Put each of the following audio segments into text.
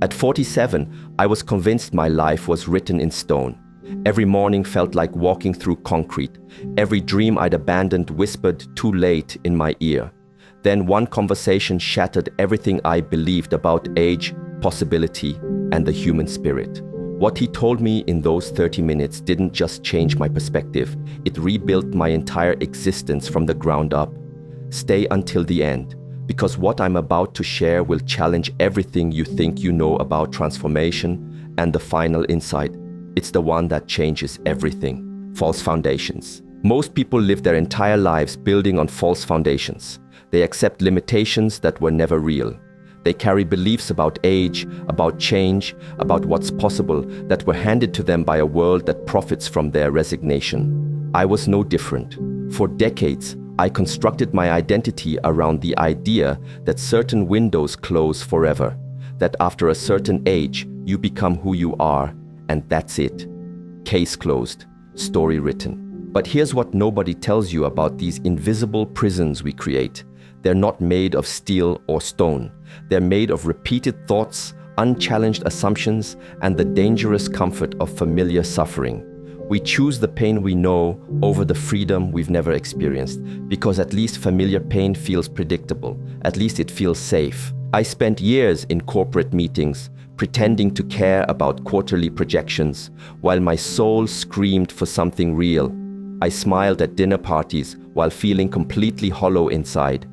At 47, I was convinced my life was written in stone. Every morning felt like walking through concrete. Every dream I'd abandoned whispered too late in my ear. Then one conversation shattered everything I believed about age, possibility, and the human spirit. What he told me in those 30 minutes didn't just change my perspective, it rebuilt my entire existence from the ground up. Stay until the end, because what I'm about to share will challenge everything you think you know about transformation, and the final insight, it's the one that changes everything. False foundations. Most people live their entire lives building on false foundations. They accept limitations that were never real. They carry beliefs about age, about change, about what's possible that were handed to them by a world that profits from their resignation. I was no different. For decades, I constructed my identity around the idea that certain windows close forever, that after a certain age, you become who you are, and that's it. Case closed, story written. But here's what nobody tells you about these invisible prisons we create. They're not made of steel or stone. They're made of repeated thoughts, unchallenged assumptions, and the dangerous comfort of familiar suffering. We choose the pain we know over the freedom we've never experienced, because at least familiar pain feels predictable. At least it feels safe. I spent years in corporate meetings, pretending to care about quarterly projections, while my soul screamed for something real. I smiled at dinner parties while feeling completely hollow inside.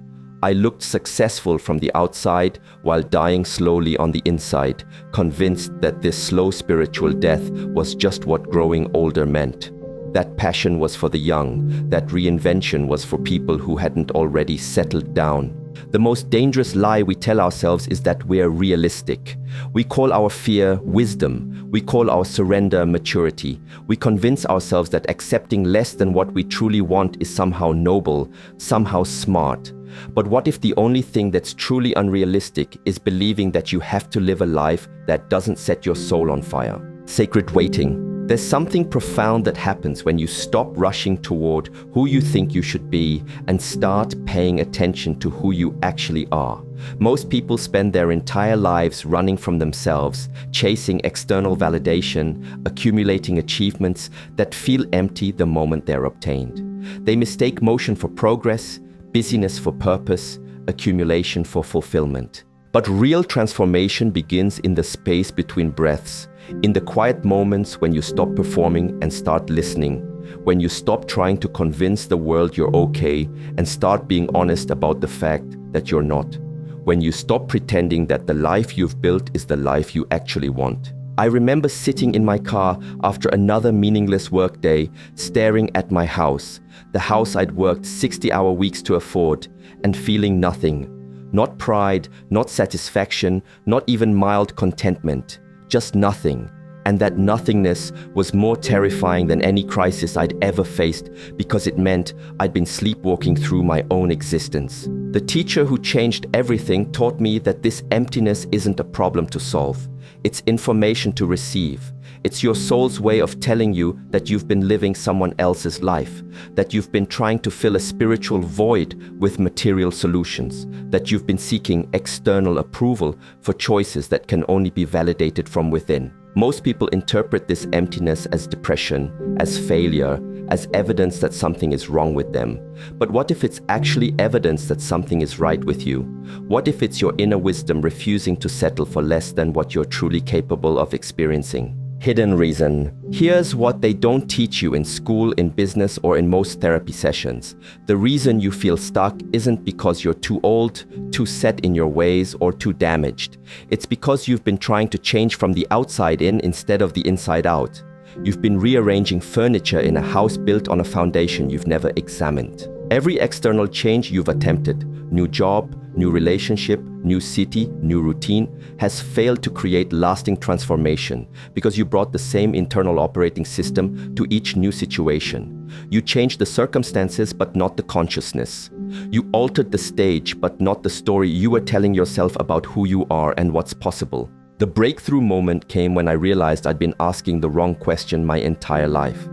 I looked successful from the outside while dying slowly on the inside, convinced that this slow spiritual death was just what growing older meant. That passion was for the young, that reinvention was for people who hadn't already settled down. The most dangerous lie we tell ourselves is that we're realistic. We call our fear wisdom. We call our surrender maturity. We convince ourselves that accepting less than what we truly want is somehow noble, somehow smart. But what if the only thing that's truly unrealistic is believing that you have to live a life that doesn't set your soul on fire? Sacred waiting. There's something profound that happens when you stop rushing toward who you think you should be and start paying attention to who you actually are. Most people spend their entire lives running from themselves, chasing external validation, accumulating achievements that feel empty the moment they're obtained. They mistake motion for progress, busyness for purpose, accumulation for fulfillment. But real transformation begins in the space between breaths, in the quiet moments when you stop performing and start listening, when you stop trying to convince the world you're okay and start being honest about the fact that you're not, when you stop pretending that the life you've built is the life you actually want. I remember sitting in my car after another meaningless workday, staring at my house, the house I'd worked 60-hour weeks to afford, and feeling nothing. Not pride, not satisfaction, not even mild contentment. Just nothing. And that nothingness was more terrifying than any crisis I'd ever faced because it meant I'd been sleepwalking through my own existence. The teacher who changed everything taught me that this emptiness isn't a problem to solve. It's information to receive. It's your soul's way of telling you that you've been living someone else's life, that you've been trying to fill a spiritual void with material solutions, that you've been seeking external approval for choices that can only be validated from within. Most people interpret this emptiness as depression, as failure, as evidence that something is wrong with them. But what if it's actually evidence that something is right with you? What if it's your inner wisdom refusing to settle for less than what you're truly capable of experiencing? Hidden reason. Here's what they don't teach you in school, in business, or in most therapy sessions. The reason you feel stuck isn't because you're too old, too set in your ways, or too damaged. It's because you've been trying to change from the outside in instead of the inside out. You've been rearranging furniture in a house built on a foundation you've never examined. Every external change you've attempted, new job, new relationship, new city, new routine, has failed to create lasting transformation because you brought the same internal operating system to each new situation. You changed the circumstances but not the consciousness. You altered the stage but not the story you were telling yourself about who you are and what's possible. The breakthrough moment came when I realized I'd been asking the wrong question my entire life.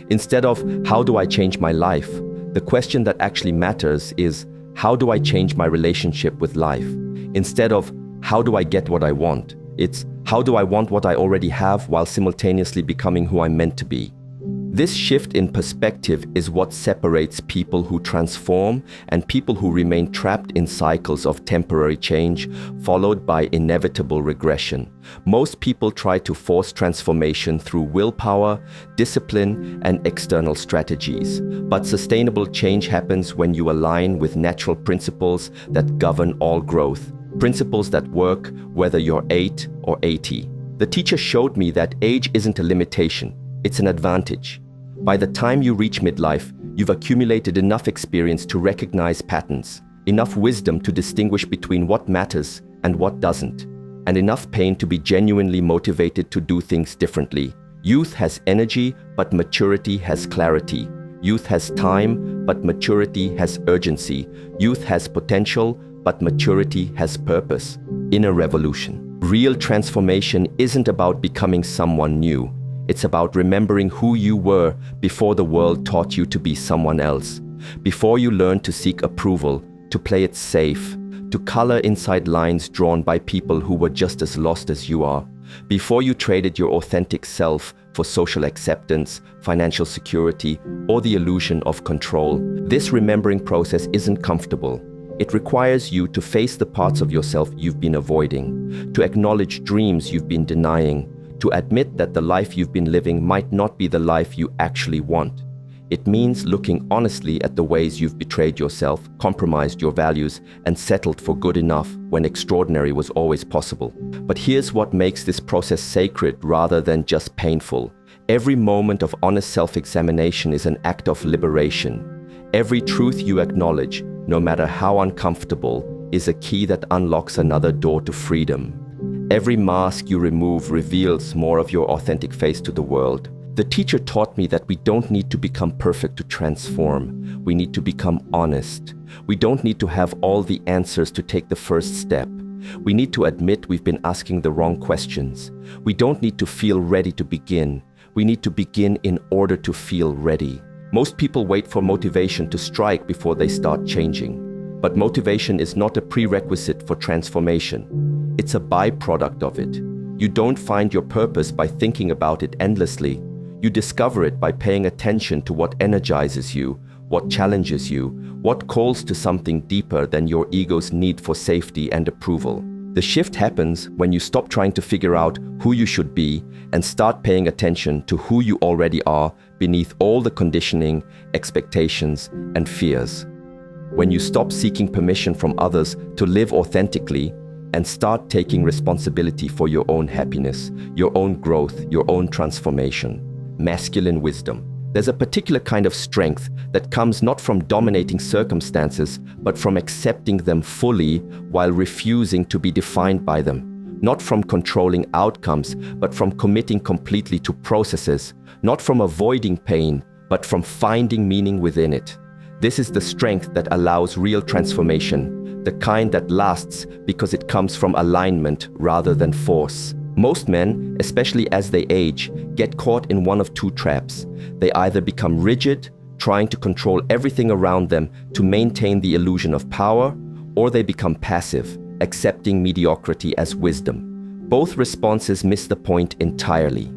Instead of, how do I change my life? The question that actually matters is, how do I change my relationship with life? Instead of, how do I get what I want? It's how do I want what I already have while simultaneously becoming who I'm meant to be? This shift in perspective is what separates people who transform and people who remain trapped in cycles of temporary change, followed by inevitable regression. Most people try to force transformation through willpower, discipline, and external strategies. But sustainable change happens when you align with natural principles that govern all growth. Principles that work whether you're 8 or 80. The teacher showed me that age isn't a limitation. It's an advantage. By the time you reach midlife, you've accumulated enough experience to recognize patterns, enough wisdom to distinguish between what matters and what doesn't, and enough pain to be genuinely motivated to do things differently. Youth has energy, but maturity has clarity. Youth has time, but maturity has urgency. Youth has potential, but maturity has purpose. Inner revolution. Real transformation isn't about becoming someone new. It's about remembering who you were before the world taught you to be someone else. Before you learned to seek approval, to play it safe, to color inside lines drawn by people who were just as lost as you are. Before you traded your authentic self for social acceptance, financial security, or the illusion of control. This remembering process isn't comfortable. It requires you to face the parts of yourself you've been avoiding, to acknowledge dreams you've been denying, to admit that the life you've been living might not be the life you actually want. It means looking honestly at the ways you've betrayed yourself, compromised your values, and settled for good enough when extraordinary was always possible. But here's what makes this process sacred rather than just painful. Every moment of honest self-examination is an act of liberation. Every truth you acknowledge, no matter how uncomfortable, is a key that unlocks another door to freedom. Every mask you remove reveals more of your authentic face to the world. The teacher taught me that we don't need to become perfect to transform. We need to become honest. We don't need to have all the answers to take the first step. We need to admit we've been asking the wrong questions. We don't need to feel ready to begin. We need to begin in order to feel ready. Most people wait for motivation to strike before they start changing. But motivation is not a prerequisite for transformation. It's a byproduct of it. You don't find your purpose by thinking about it endlessly. You discover it by paying attention to what energizes you, what challenges you, what calls to something deeper than your ego's need for safety and approval. The shift happens when you stop trying to figure out who you should be and start paying attention to who you already are beneath all the conditioning, expectations, and fears. When you stop seeking permission from others to live authentically and start taking responsibility for your own happiness, your own growth, your own transformation. Masculine wisdom. There's a particular kind of strength that comes not from dominating circumstances, but from accepting them fully while refusing to be defined by them. Not from controlling outcomes, but from committing completely to processes. Not from avoiding pain, but from finding meaning within it. This is the strength that allows real transformation, the kind that lasts because it comes from alignment rather than force. Most men, especially as they age, get caught in one of two traps. They either become rigid, trying to control everything around them to maintain the illusion of power, or they become passive, accepting mediocrity as wisdom. Both responses miss the point entirely.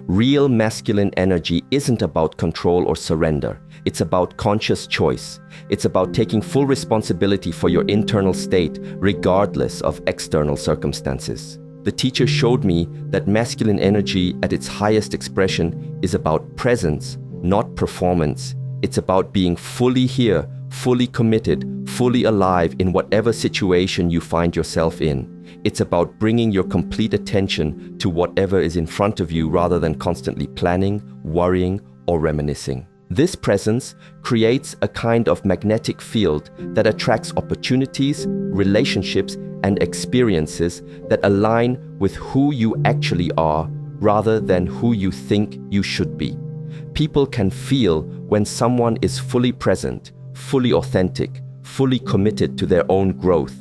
Real masculine energy isn't about control or surrender. It's about conscious choice. It's about taking full responsibility for your internal state, regardless of external circumstances. The teacher showed me that masculine energy at its highest expression is about presence, not performance. It's about being fully here, fully committed, fully alive in whatever situation you find yourself in. It's about bringing your complete attention to whatever is in front of you rather than constantly planning, worrying, or reminiscing. This presence creates a kind of magnetic field that attracts opportunities, relationships, and experiences that align with who you actually are rather than who you think you should be. People can feel when someone is fully present, fully authentic, fully committed to their own growth.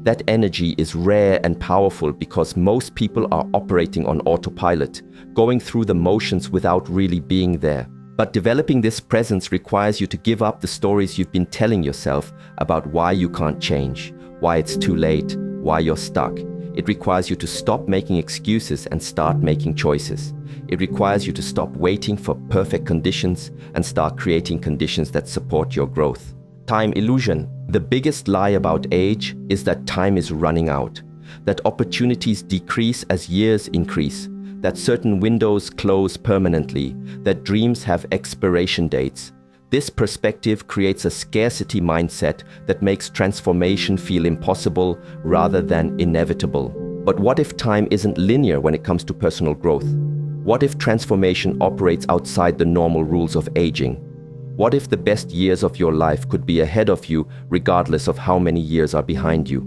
That energy is rare and powerful because most people are operating on autopilot, going through the motions without really being there. But developing this presence requires you to give up the stories you've been telling yourself about why you can't change, why it's too late, why you're stuck. It requires you to stop making excuses and start making choices. It requires you to stop waiting for perfect conditions and start creating conditions that support your growth. Time illusion. The biggest lie about age is that time is running out, that opportunities decrease as years increase, that certain windows close permanently, that dreams have expiration dates. This perspective creates a scarcity mindset that makes transformation feel impossible rather than inevitable. But what if time isn't linear when it comes to personal growth? What if transformation operates outside the normal rules of aging? What if the best years of your life could be ahead of you regardless of how many years are behind you?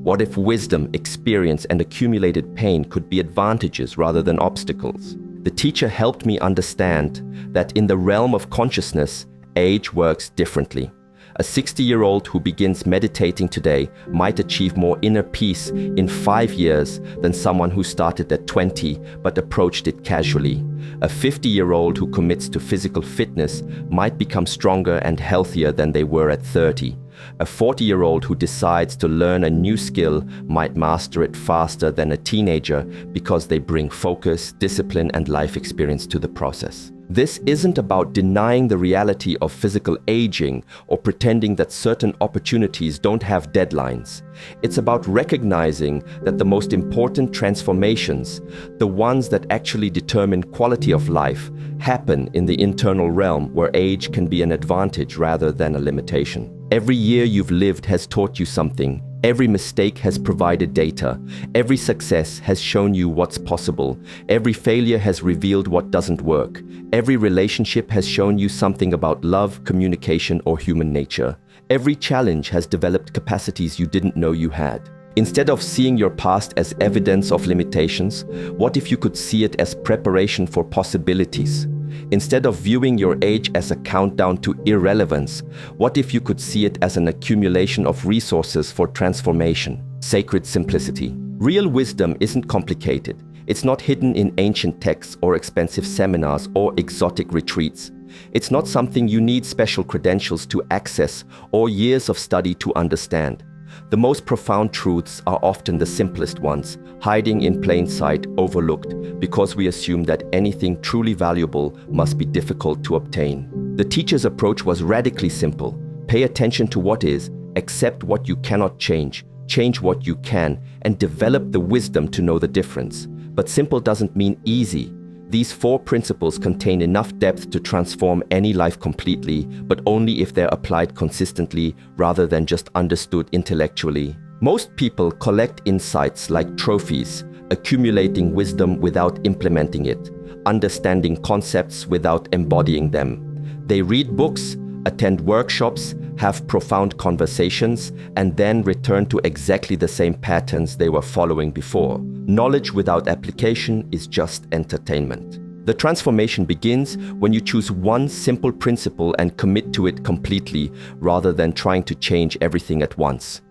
What if wisdom, experience, and accumulated pain could be advantages rather than obstacles? The teacher helped me understand that in the realm of consciousness, age works differently. A 60-year-old who begins meditating today might achieve more inner peace in 5 years than someone who started at 20 but approached it casually. A 50-year-old who commits to physical fitness might become stronger and healthier than they were at 30. A 40-year-old who decides to learn a new skill might master it faster than a teenager because they bring focus, discipline, and life experience to the process. This isn't about denying the reality of physical aging or pretending that certain opportunities don't have deadlines. It's about recognizing that the most important transformations, the ones that actually determine quality of life, happen in the internal realm where age can be an advantage rather than a limitation. Every year you've lived has taught you something. Every mistake has provided data. Every success has shown you what's possible. Every failure has revealed what doesn't work. Every relationship has shown you something about love, communication, or human nature. Every challenge has developed capacities you didn't know you had. Instead of seeing your past as evidence of limitations, what if you could see it as preparation for possibilities? Instead of viewing your age as a countdown to irrelevance, what if you could see it as an accumulation of resources for transformation? Sacred simplicity. Real wisdom isn't complicated. It's not hidden in ancient texts or expensive seminars or exotic retreats. It's not something you need special credentials to access or years of study to understand. The most profound truths are often the simplest ones, hiding in plain sight, overlooked, because we assume that anything truly valuable must be difficult to obtain. The teacher's approach was radically simple. Pay attention to what is, accept what you cannot change what you can, and develop the wisdom to know the difference. But simple doesn't mean easy. These 4 principles contain enough depth to transform any life completely, but only if they're applied consistently rather than just understood intellectually. Most people collect insights like trophies, accumulating wisdom without implementing it, understanding concepts without embodying them. They read books, attend workshops, have profound conversations, and then return to exactly the same patterns they were following before. Knowledge without application is just entertainment. The transformation begins when you choose one simple principle and commit to it completely, rather than trying to change everything at once.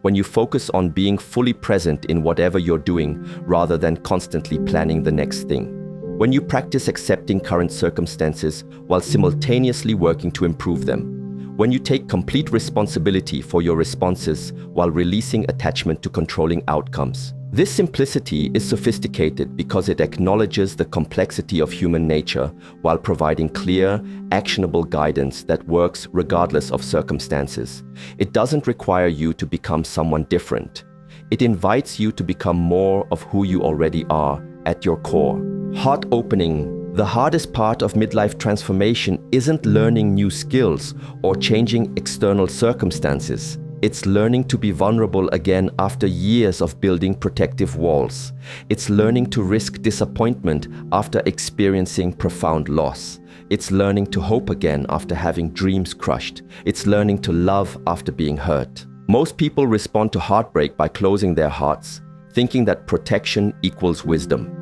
When you focus on being fully present in whatever you're doing, rather than constantly planning the next thing. When you practice accepting current circumstances while simultaneously working to improve them. When you take complete responsibility for your responses while releasing attachment to controlling outcomes. This simplicity is sophisticated because it acknowledges the complexity of human nature while providing clear, actionable guidance that works regardless of circumstances. It doesn't require you to become someone different. It invites you to become more of who you already are at your core. Heart opening. The hardest part of midlife transformation isn't learning new skills or changing external circumstances. It's learning to be vulnerable again after years of building protective walls. It's learning to risk disappointment after experiencing profound loss. It's learning to hope again after having dreams crushed. It's learning to love after being hurt. Most people respond to heartbreak by closing their hearts, thinking that protection equals wisdom.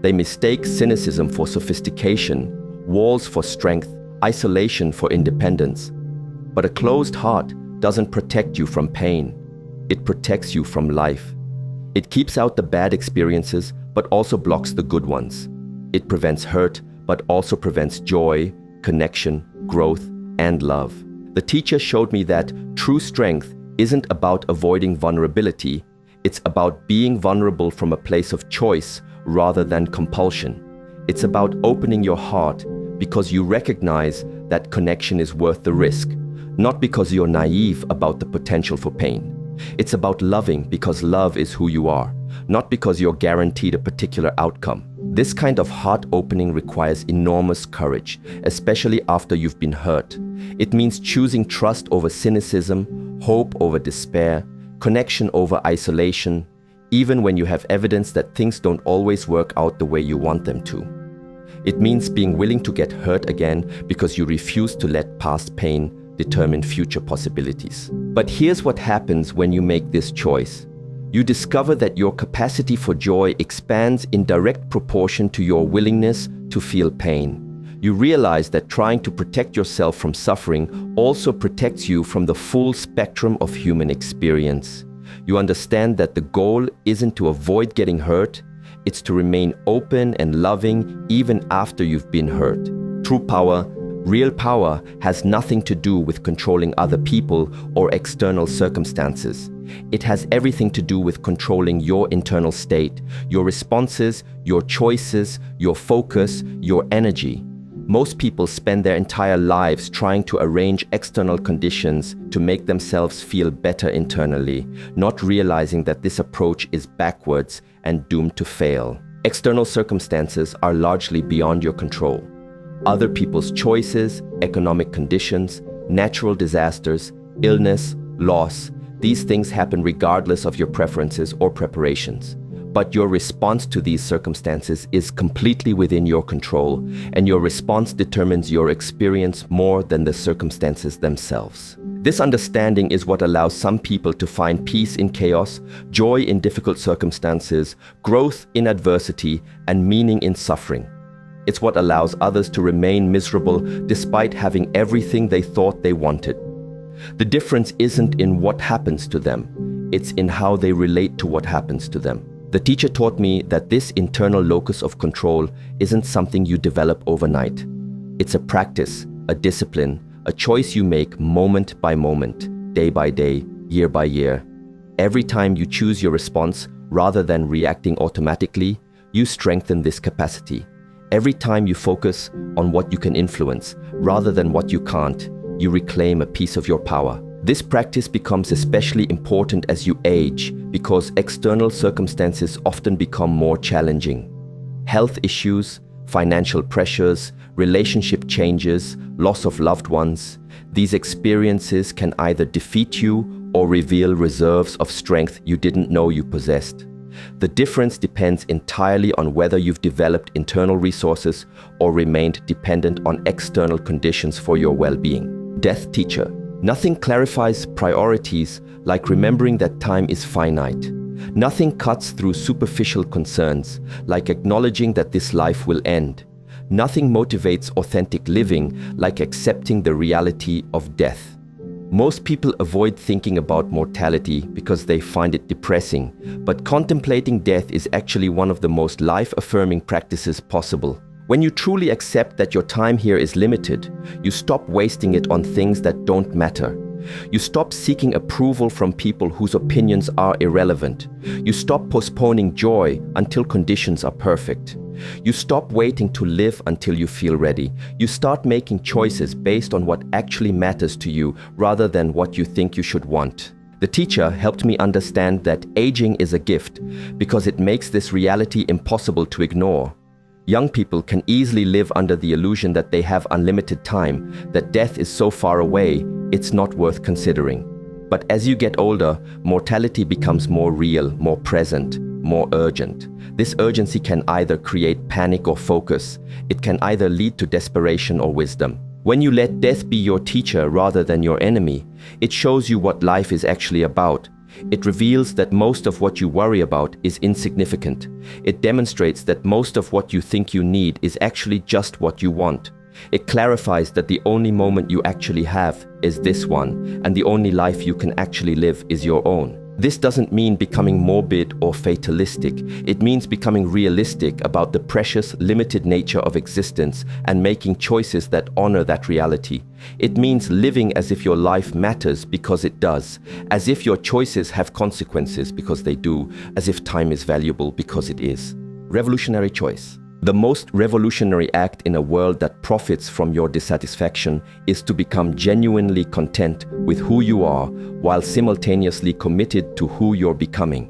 They mistake cynicism for sophistication, walls for strength, isolation for independence. But a closed heart doesn't protect you from pain. It protects you from life. It keeps out the bad experiences, but also blocks the good ones. It prevents hurt, but also prevents joy, connection, growth, and love. The teacher showed me that true strength isn't about avoiding vulnerability. It's about being vulnerable from a place of choice rather than compulsion. It's about opening your heart because you recognize that connection is worth the risk, not because you're naive about the potential for pain. It's about loving because love is who you are, not because you're guaranteed a particular outcome. This kind of heart opening requires enormous courage, especially after you've been hurt. It means choosing trust over cynicism, hope over despair, connection over isolation, even when you have evidence that things don't always work out the way you want them to. It means being willing to get hurt again because you refuse to let past pain determine future possibilities. But here's what happens when you make this choice. You discover that your capacity for joy expands in direct proportion to your willingness to feel pain. You realize that trying to protect yourself from suffering also protects you from the full spectrum of human experience. You understand that the goal isn't to avoid getting hurt, it's to remain open and loving even after you've been hurt. True power, real power, has nothing to do with controlling other people or external circumstances. It has everything to do with controlling your internal state, your responses, your choices, your focus, your energy. Most people spend their entire lives trying to arrange external conditions to make themselves feel better internally, not realizing that this approach is backwards and doomed to fail. External circumstances are largely beyond your control. Other people's choices, economic conditions, natural disasters, illness, loss, these things happen regardless of your preferences or preparations. But your response to these circumstances is completely within your control, and your response determines your experience more than the circumstances themselves. This understanding is what allows some people to find peace in chaos, joy in difficult circumstances, growth in adversity, and meaning in suffering. It's what allows others to remain miserable despite having everything they thought they wanted. The difference isn't in what happens to them, it's in how they relate to what happens to them. The teacher taught me that this internal locus of control isn't something you develop overnight. It's a practice, a discipline, a choice you make moment by moment, day by day, year by year. Every time you choose your response rather than reacting automatically, you strengthen this capacity. Every time you focus on what you can influence rather than what you can't, you reclaim a piece of your power. This practice becomes especially important as you age because external circumstances often become more challenging. Health issues, financial pressures, relationship changes, loss of loved ones, these experiences can either defeat you or reveal reserves of strength you didn't know you possessed. The difference depends entirely on whether you've developed internal resources or remained dependent on external conditions for your well-being. Death teacher. Nothing clarifies priorities like remembering that time is finite. Nothing cuts through superficial concerns like acknowledging that this life will end. Nothing motivates authentic living like accepting the reality of death. Most people avoid thinking about mortality because they find it depressing, but contemplating death is actually one of the most life-affirming practices possible. When you truly accept that your time here is limited, you stop wasting it on things that don't matter. You stop seeking approval from people whose opinions are irrelevant. You stop postponing joy until conditions are perfect. You stop waiting to live until you feel ready. You start making choices based on what actually matters to you rather than what you think you should want. The teacher helped me understand that aging is a gift because it makes this reality impossible to ignore. Young people can easily live under the illusion that they have unlimited time, that death is so far away, it's not worth considering. But as you get older, mortality becomes more real, more present, more urgent. This urgency can either create panic or focus. It can either lead to desperation or wisdom. When you let death be your teacher rather than your enemy, it shows you what life is actually about. It reveals that most of what you worry about is insignificant. It demonstrates that most of what you think you need is actually just what you want. It clarifies that the only moment you actually have is this one, and the only life you can actually live is your own. This doesn't mean becoming morbid or fatalistic. It means becoming realistic about the precious, limited nature of existence and making choices that honor that reality. It means living as if your life matters because it does, as if your choices have consequences because they do, as if time is valuable because it is. Revolutionary choice. The most revolutionary act in a world that profits from your dissatisfaction is to become genuinely content with who you are while simultaneously committed to who you're becoming.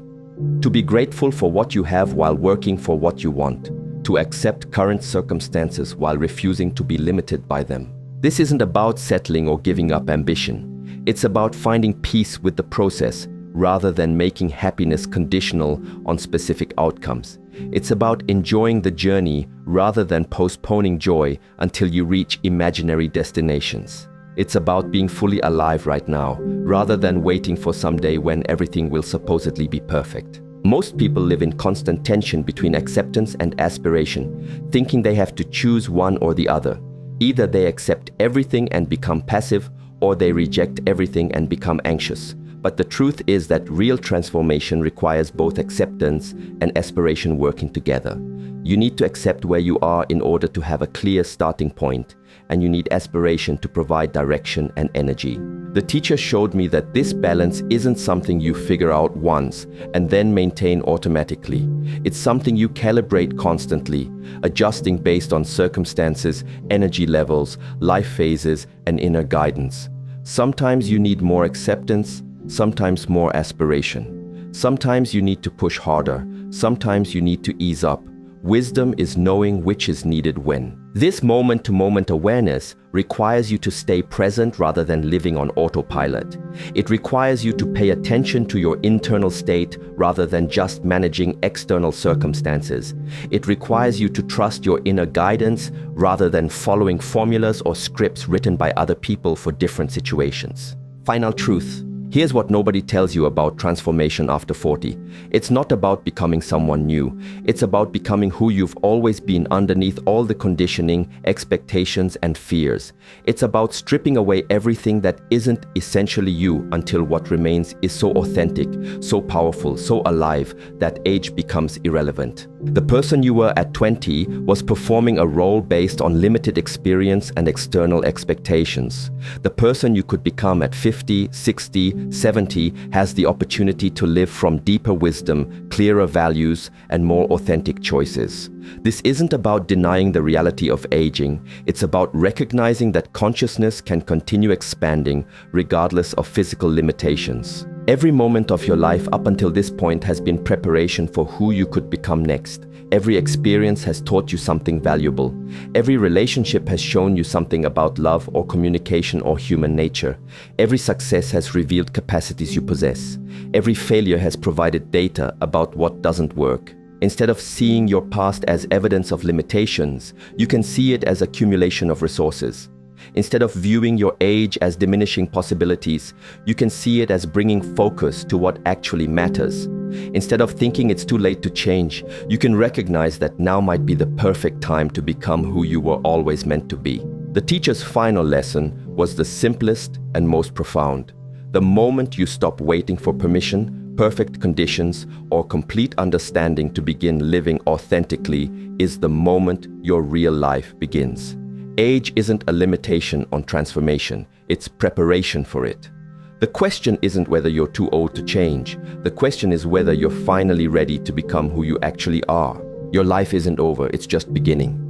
To be grateful for what you have while working for what you want. To accept current circumstances while refusing to be limited by them. This isn't about settling or giving up ambition. It's about finding peace with the process rather than making happiness conditional on specific outcomes. It's about enjoying the journey rather than postponing joy until you reach imaginary destinations. It's about being fully alive right now, rather than waiting for someday when everything will supposedly be perfect. Most people live in constant tension between acceptance and aspiration, thinking they have to choose one or the other. Either they accept everything and become passive, or they reject everything and become anxious. But the truth is that real transformation requires both acceptance and aspiration working together. You need to accept where you are in order to have a clear starting point, and you need aspiration to provide direction and energy. The teacher showed me that this balance isn't something you figure out once and then maintain automatically. It's something you calibrate constantly, adjusting based on circumstances, energy levels, life phases, and inner guidance. Sometimes you need more acceptance, sometimes more aspiration. Sometimes you need to push harder, sometimes you need to ease up. Wisdom is knowing which is needed when. This moment-to-moment awareness requires you to stay present rather than living on autopilot. It requires you to pay attention to your internal state rather than just managing external circumstances. It requires you to trust your inner guidance rather than following formulas or scripts written by other people for different situations. Final truth. Here's what nobody tells you about transformation after 40. It's not about becoming someone new. It's about becoming who you've always been underneath all the conditioning, expectations, and fears. It's about stripping away everything that isn't essentially you until what remains is so authentic, so powerful, so alive that age becomes irrelevant. The person you were at 20 was performing a role based on limited experience and external expectations. The person you could become at 50, 60, 70 has the opportunity to live from deeper wisdom, clearer values, and more authentic choices. This isn't about denying the reality of aging. It's about recognizing that consciousness can continue expanding regardless of physical limitations. Every moment of your life up until this point has been preparation for who you could become next. Every experience has taught you something valuable. Every relationship has shown you something about love or communication or human nature. Every success has revealed capacities you possess. Every failure has provided data about what doesn't work. Instead of seeing your past as evidence of limitations, you can see it as accumulation of resources. Instead of viewing your age as diminishing possibilities, you can see it as bringing focus to what actually matters. Instead of thinking it's too late to change, you can recognize that now might be the perfect time to become who you were always meant to be. The teacher's final lesson was the simplest and most profound. The moment you stop waiting for permission, perfect conditions, or complete understanding to begin living authentically is the moment your real life begins. Age isn't a limitation on transformation, it's preparation for it. The question isn't whether you're too old to change. The question is whether you're finally ready to become who you actually are. Your life isn't over, it's just beginning.